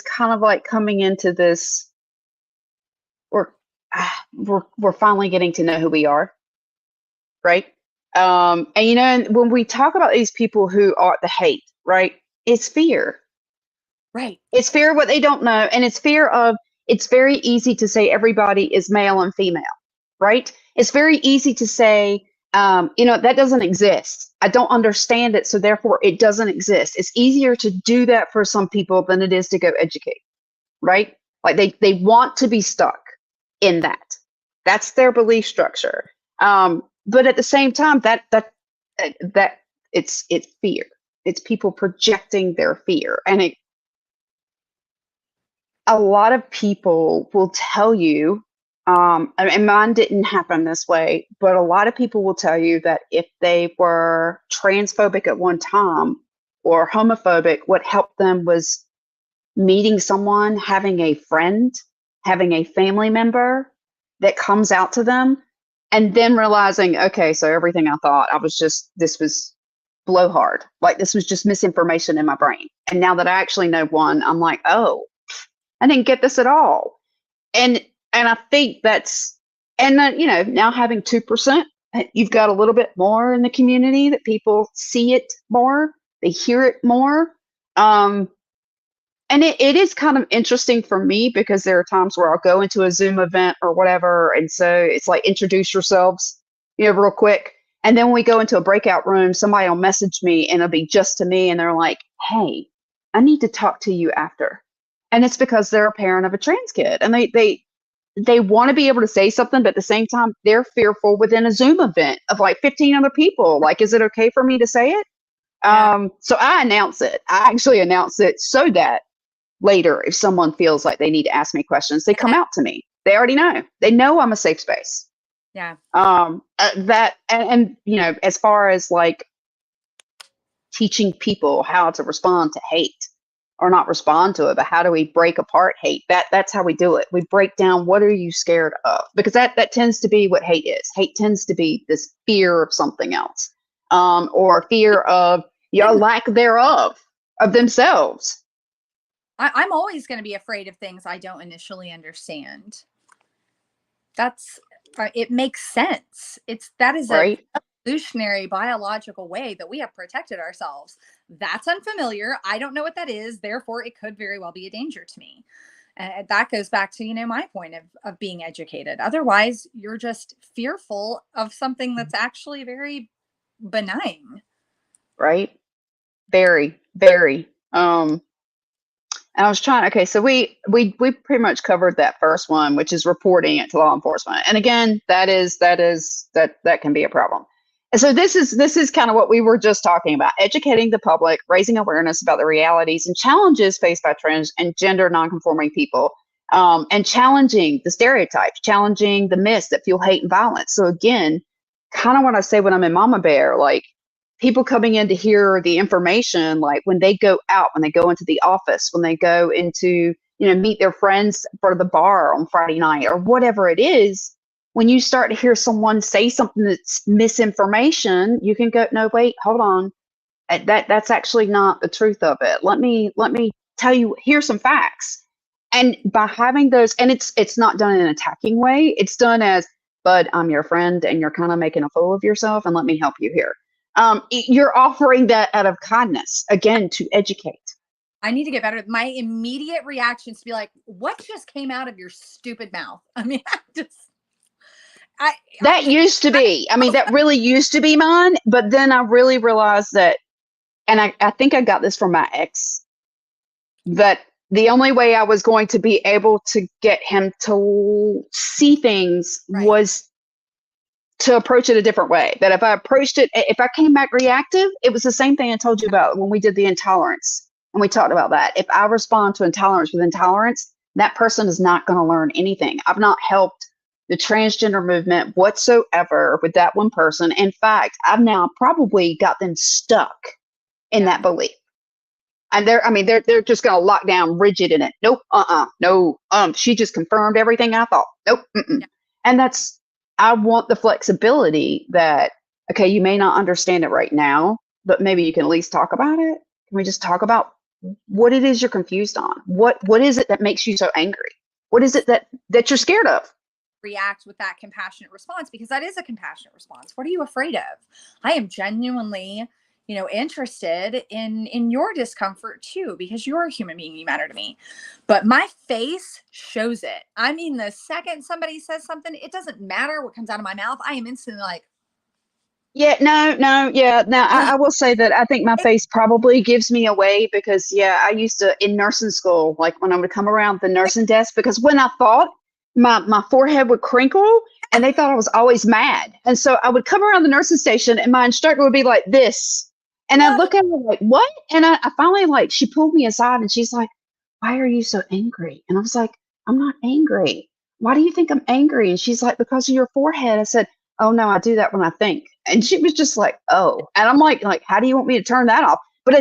kind of like coming into this. We're finally getting to know who we are, right? And when we talk about these people who are the hate, right? It's fear. Right. It's fear of what they don't know, and it's fear of. It's very easy to say everybody is male and female, right? It's very easy to say, that doesn't exist. I don't understand it, so therefore it doesn't exist. It's easier to do that for some people than it is to go educate, right? Like they want to be stuck in that. That's their belief structure. But at the same time, that it's fear. It's people projecting their fear, and a lot of people will tell you, and mine didn't happen this way, but a lot of people will tell you that if they were transphobic at one time or homophobic, what helped them was meeting someone, having a friend, having a family member that comes out to them, and then realizing, okay, so everything I thought this was blowhard. Like, this was just misinformation in my brain. And now that I actually know one, I'm like, oh, I didn't get this at all. And I think that's, and then, now having 2%, you've got a little bit more in the community that people see it more, they hear it more. And it is kind of interesting for me, because there are times where I'll go into a Zoom event or whatever. And so it's like, introduce yourselves, real quick. And then when we go into a breakout room, somebody will message me, and it'll be just to me. And they're like, hey, I need to talk to you after. And it's because they're a parent of a trans kid, and they want to be able to say something, but at the same time, they're fearful within a Zoom event of like 15 other people. Like, is it okay for me to say it? Yeah. So I announce it. I actually announce it so that later, if someone feels like they need to ask me questions, they come out to me. They already know. They know I'm a safe space. Yeah. That and as far as like teaching people how to respond to hate, or not respond to it, but how do we break apart hate? That's how we do it. We break down, what are you scared of? Because that tends to be what hate is. Hate tends to be this fear of something else, or fear of your lack thereof of themselves. I'm always going to be afraid of things I don't initially understand. It makes sense. That is right? a evolutionary biological way that we have protected ourselves. That's unfamiliar. I don't know what that is. Therefore, it could very well be a danger to me. And that goes back to, my point of being educated. Otherwise, you're just fearful of something that's actually very benign. Right? Very, very. And I was okay, so we pretty much covered that first one, which is reporting it to law enforcement. And again, that can be a problem. And so this is kind of what we were just talking about: educating the public, raising awareness about the realities and challenges faced by trans and gender nonconforming people, and challenging the stereotypes, challenging the myths that fuel hate and violence. So again, kind of what I say when I'm in Mama Bear, like people coming in to hear the information, like when they go out, when they go into the office, when they go into, meet their friends for the bar on Friday night or whatever it is, when you start to hear someone say something that's misinformation, you can go, no, wait, hold on. That's actually not the truth of it. Let me tell you, here's some facts. And by having those, and it's not done in an attacking way, it's done as, Bud, I'm your friend and you're kind of making a fool of yourself, and let me help you here. You're offering that out of kindness, again, to educate. I need to get better. My immediate reaction is to be like, what just came out of your stupid mouth? I mean, that used to be, that really used to be mine. But then I really realized that, and I think I got this from my ex, that the only way I was going to be able to get him to see things was to approach it a different way. That if I approached it, if I came back reactive, it was the same thing I told you about when we did the intolerance. And we talked about that. If I respond to intolerance with intolerance, that person is not going to learn anything. I've not helped the transgender movement whatsoever with that one person. In fact, I've now probably got them stuck in that belief. And they're just going to lock down rigid in it. Nope. No. She just confirmed everything I thought. Nope. Yeah. And I want the flexibility that, okay, you may not understand it right now, but maybe you can at least talk about it. Can we just talk about what it is you're confused on? What is it that makes you so angry? What is it that you're scared of? React with that compassionate response, because that is a compassionate response. What are you afraid of? I am genuinely, interested in your discomfort too, because you're a human being, you matter to me. But my face shows it. I mean, the second somebody says something, it doesn't matter what comes out of my mouth. I am instantly like, yeah, no, yeah. Now I will say that I think my face probably gives me away, because I used to, in nursing school, like when I would come around the nursing desk, because when I thought, my forehead would crinkle and they thought I was always mad. And so I would come around the nursing station and my instructor would be like this. And I'd look at her like, what? And I finally, she pulled me aside and she's like, why are you so angry? And I was like, I'm not angry. Why do you think I'm angry? And she's like, because of your forehead. I said, oh no, I do that when I think. And she was just like, oh. And I'm like, how do you want me to turn that off? But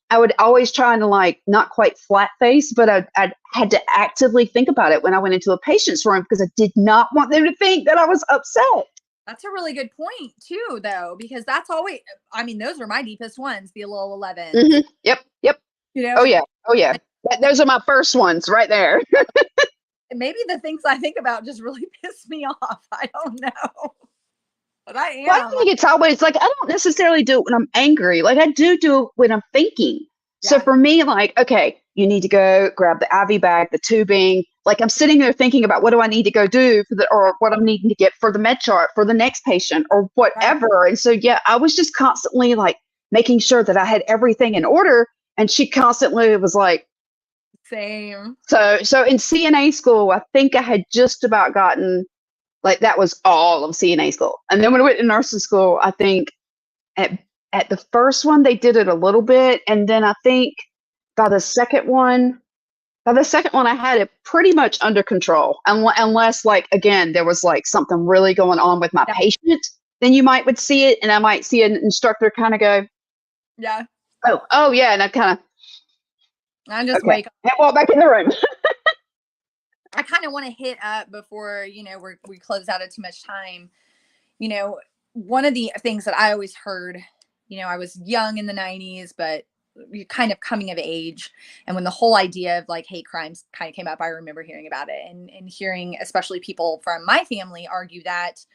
I would always try to not quite flat face, but I had to actively think about it when I went into a patient's room, because I did not want them to think that I was upset. That's a really good point too, though, because that's always, those are my deepest ones, the little 11. Mm-hmm. Yep. Oh yeah. Those are my first ones right there. Maybe the things I think about just really piss me off. I don't know. But I am. Well, I think it's always I don't necessarily do it when I'm angry. I do it when I'm thinking. Yeah. So for me, okay, you need to go grab the IV bag, the tubing. I'm sitting there thinking about what do I need to go do or what I'm needing to get for the med chart for the next patient or whatever. Right. And so, I was just constantly making sure that I had everything in order. And she constantly was like, same. So in CNA school, I think I had just about gotten, that was all of CNA school. And then when I went to nursing school, I think at the first one, they did it a little bit. And then I think by the second one, I had it pretty much under control. Unless, again, there was something really going on with my patient, then you would see it. And I might see an instructor kind of go, yeah. Oh yeah. And I just wake up and walk back in the room. I kind of want to hit up before, we close out at too much time. One of the things that I always heard, I was young in the 90s, but kind of coming of age. And when the whole idea of hate crimes kind of came up, I remember hearing about it and hearing, especially people from my family argue that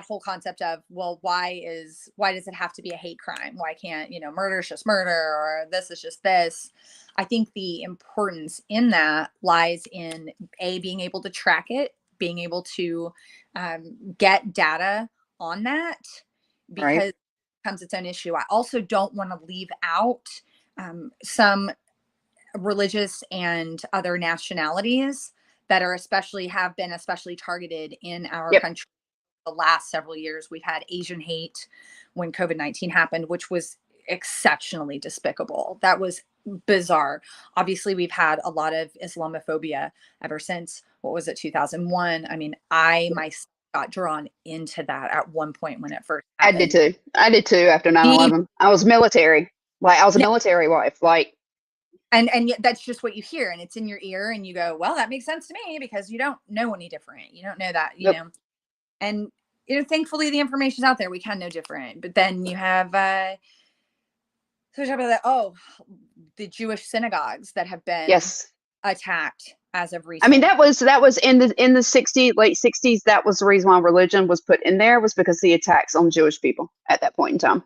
whole concept of, well, why does it have to be a hate crime? Why can't, murder is just murder, or this is just this? I think the importance in that lies in being able to track it, being able to get data on that, because it becomes its own issue. I also don't want to leave out some religious and other nationalities that have been especially targeted in our country. the last several years. We've had Asian hate when COVID-19 happened, which was exceptionally despicable. That was bizarre. Obviously, we've had a lot of Islamophobia ever since, what was it, 2001? I mean, I myself got drawn into that at one point when it first I did happened. too. I did too after 9/11. I was military. Like I was a military wife. Like, and yet that's just what you hear, and it's in your ear, and you go, well, that makes sense to me, because you don't know any different. You don't know that, you nope. know. And thankfully the information's out there. We can know different. But then you have so we talk about that. Oh, the Jewish synagogues that have been Yes. attacked as of I recent. mean, that was in the 60s, late 60s. That was the reason why religion was put in there, was because of the attacks on Jewish people at that point in time.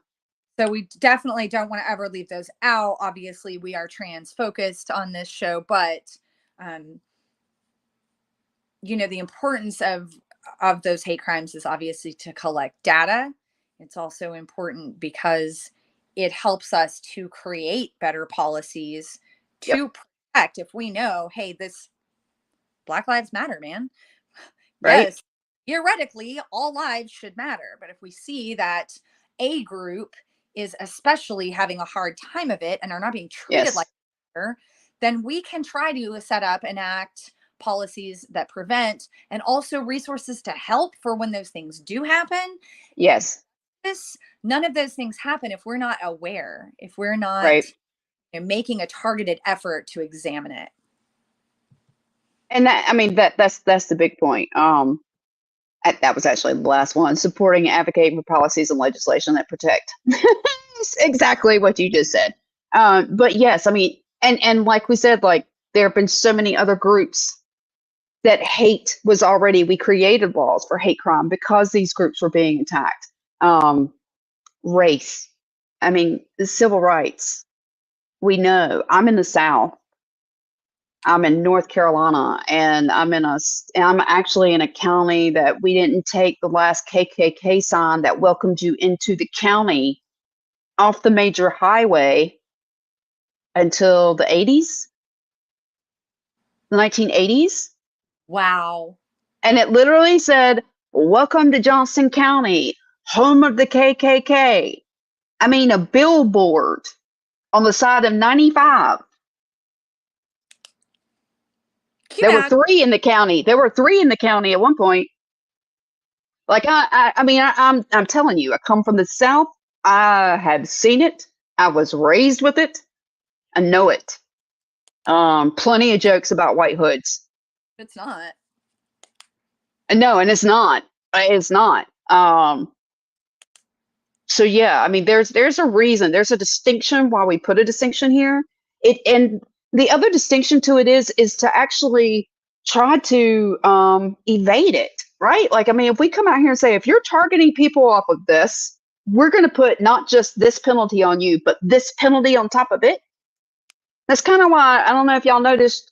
So we definitely don't want to ever leave those out. Obviously, we are trans focused on this show, but you know, the importance of those hate crimes is obviously to collect data. It's also important because it helps us to create better policies to protect. If we know, hey, this Black Lives Matter, man. Right. Yes, theoretically, all lives should matter. But if we see that a group is especially having a hard time of it and are not being treated Yes. like that, then we can try to set up, enact policies that prevent, and also resources to help for when those things do happen. Yes. None of those things happen if we're not aware, if we're not Right. making a targeted effort to examine it. And that, I mean, that's the big point. That was actually the last one: supporting and advocating for policies and legislation that protect. Exactly what you just said. But yes, I mean, and like we said, like there have been so many other groups that hate was already. We created laws for hate crime because these groups were being attacked. Race. I mean, the civil rights. We know. I'm in the South. I'm in North Carolina, and I'm actually in a county that we didn't take the last KKK sign that welcomed you into the county off the major highway until the 80s, the 1980s. Wow. And it literally said, "Welcome to Johnson County, home of the KKK." I mean, a billboard on the side of 95. There were three in the county. There were three in the county at one point. Like I mean, I'm telling you, I come from the South. I have seen it. I was raised with it. I know it. Plenty of jokes about white hoods. It's not. No, and it's not. It's not. So yeah, I mean, there's a reason. There's a distinction why we put a distinction here. And the other distinction to it is to actually try to evade it, right? Like, I mean, if we come out here and say, if you're targeting people off of this, we're going to put not just this penalty on you, but this penalty on top of it. That's kind of why, I don't know if y'all noticed,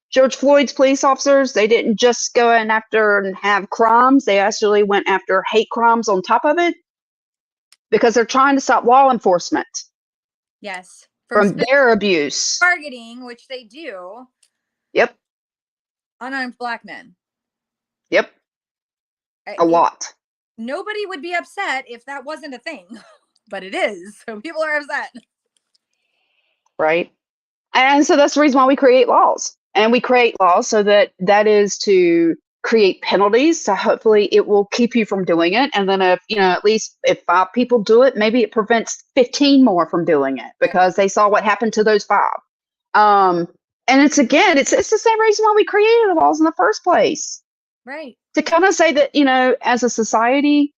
George Floyd's police officers, they didn't just go in after and have crimes. They actually went after hate crimes on top of it, because they're trying to stop law enforcement. Yes. From their abuse. Targeting, which they do. Yep. Unarmed Black men. Yep. A lot. Nobody would be upset if that wasn't a thing, but it is. So people are upset. Right. And so that's the reason why we create laws. And we create laws so that is to create penalties. So hopefully it will keep you from doing it. And then if, at least if 5 people do it, maybe it prevents 15 more from doing it because they saw what happened to those 5. And it's the same reason why we created the laws in the first place. Right. To kind of say that, as a society,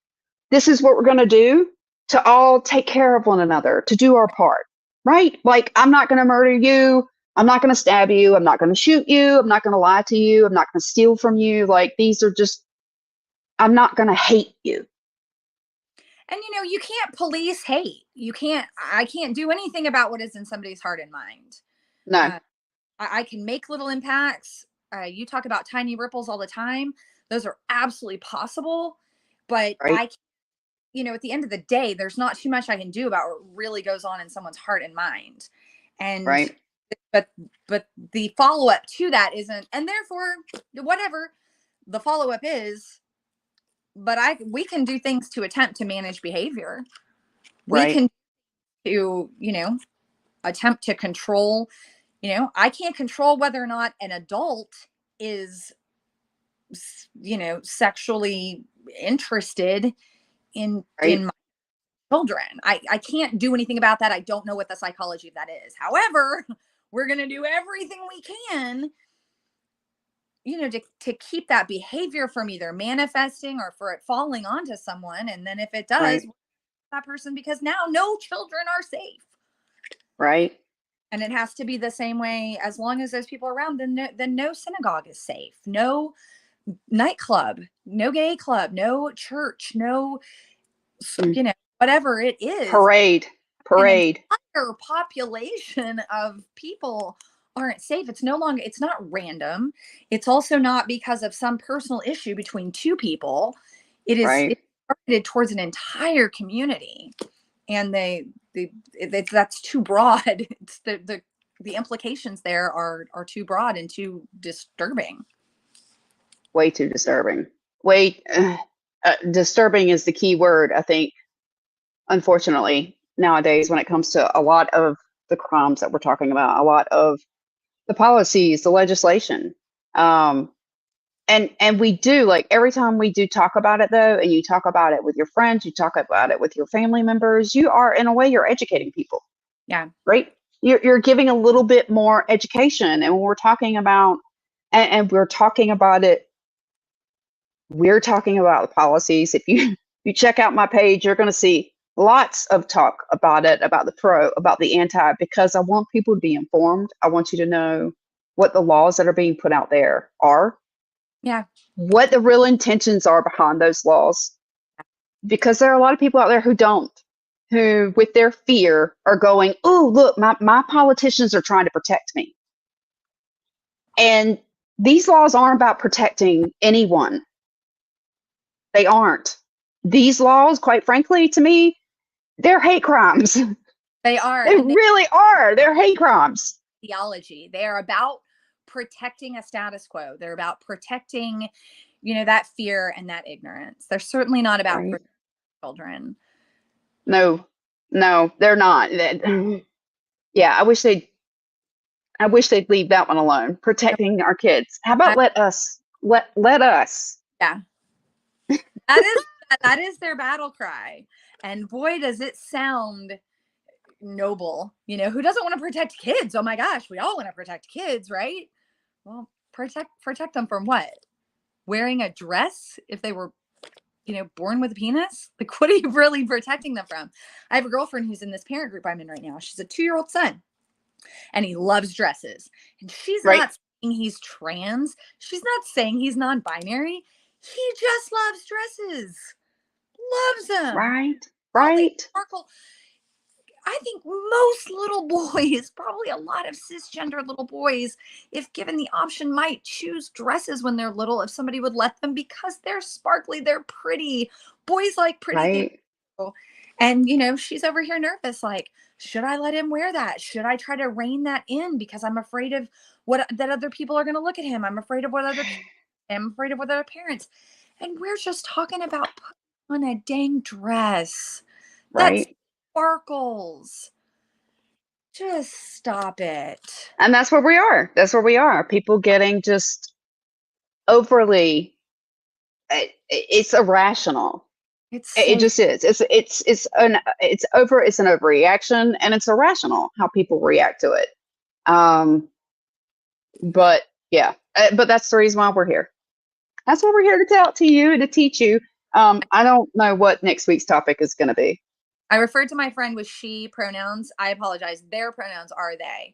this is what we're going to do, to all take care of one another, to do our part, right? Like, I'm not going to murder you. I'm not going to stab you. I'm not going to shoot you. I'm not going to lie to you. I'm not going to steal from you. Like, these are just, I'm not going to hate you. And, you can't police hate. I can't do anything about what is in somebody's heart and mind. No. I can make little impacts. You talk about tiny ripples all the time. Those are absolutely possible. But right. at the end of the day, there's not too much I can do about what really goes on in someone's heart and mind. And right. But the follow-up to that isn't, and therefore, whatever the follow-up is, but we can do things to attempt to manage behavior. We Right. can attempt to control, I can't control whether or not an adult is, sexually interested in Right. my children. I can't do anything about that. I don't know what the psychology of that is. However, we're going to do everything we can, to keep that behavior from either manifesting or for it falling onto someone. And then if it does, Right. that person, because now no children are safe. Right. And it has to be the same way. As long as those people are around, then no synagogue is safe. No nightclub, no gay club, no church, no, whatever it is. Parade. An entire population of people aren't safe. It's not random. It's also not because of some personal issue between two people. It's targeted towards an entire community. And that's too broad. It's the implications there are too broad and too disturbing. Way too disturbing. Disturbing is the key word, I think, unfortunately, nowadays when it comes to a lot of the crimes that we're talking about, a lot of the policies, the legislation. And we do, like, every time we do talk about it, though, and you talk about it with your friends, you talk about it with your family members, you are, in a way, you're educating people. Yeah. Right? You're giving a little bit more education. And when we're talking about, and we're talking about it, we're talking about the policies. If you check out my page, you're going to see lots of talk about it, about the pro, about the anti, because I want people to be informed. I want you to know what the laws that are being put out there are. Yeah. What the real intentions are behind those laws. Because there are a lot of people out there who don't, who with their fear are going, oh, look, my politicians are trying to protect me. And these laws aren't about protecting anyone. They aren't. These laws, quite frankly, to me, they're hate crimes. They are. They really are. They're hate crimes. Theology. They are about protecting a status quo. They're about protecting, that fear and that ignorance. They're certainly not about protecting children. No, they're not. Yeah, I wish they'd leave that one alone. Protecting our kids. How about let us? Yeah. That is their battle cry. And boy, does it sound noble. Who doesn't want to protect kids? Oh my gosh, we all want to protect kids, right? Well, protect them from what? Wearing a dress if they were, born with a penis? Like, what are you really protecting them from? I have a girlfriend who's in this parent group I'm in right now. She's a 2-year-old son, and he loves dresses. And she's not saying he's trans. She's not saying he's non-binary. He just loves dresses. Loves them. Right. Sparkle. I think most little boys, probably a lot of cisgender little boys, if given the option, might choose dresses when they're little if somebody would let them, because they're sparkly, they're pretty. Boys like pretty things. And, she's over here nervous, like, should I let him wear that? Should I try to rein that in? Because I'm afraid of that other people are going to look at him. I'm afraid of what other parents. And we're just talking about putting on a dang dress. That's sparkles. Just stop it. And that's where we are. People getting just overly, it's irrational. It just is. It's an overreaction, and it's irrational how people react to it. But yeah, but that's the reason why we're here. That's why we're here to tell to you and to teach you. I don't know what next week's topic is going to be. I referred to my friend with she pronouns. I apologize. Their pronouns are they.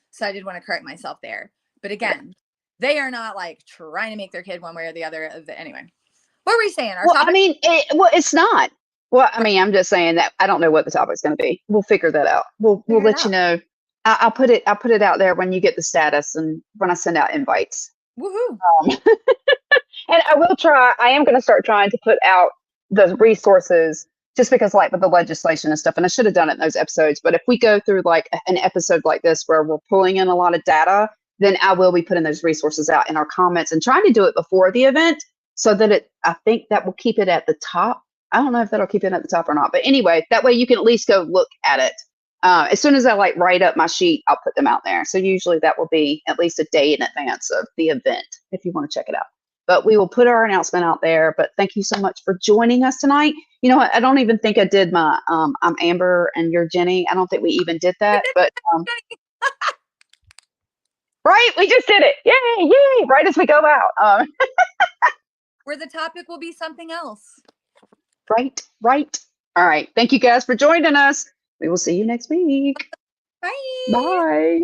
So I did want to correct myself there. But again, they are not like trying to make their kid one way or the other. Anyway, what were we saying? It's not. Well, I mean, I'm just saying that I don't know what the topic's going to be. We'll figure that out. We'll let you know. I'll put it out there when you get the status and when I send out invites. Woohoo! And I am going to start trying to put out the resources, just because, like, with the legislation and stuff, and I should have done it in those episodes, but if we go through like an episode like this where we're pulling in a lot of data, then I will be putting those resources out in our comments and trying to do it before the event, so that I think that will keep it at the top. I don't know if that'll keep it at the top or not, but anyway, that way you can at least go look at it. As soon as I like write up my sheet, I'll put them out there. So usually that will be at least a day in advance of the event if you want to check it out. But we will put our announcement out there. But thank you so much for joining us tonight. You know what? I don't even think I did my I'm Amber and you're Jenny. I don't think we even did that. But right, we just did it. Yay, yay! Right as we go out. Where the topic will be something else. Right. All right. Thank you guys for joining us. We will see you next week. Bye. Bye.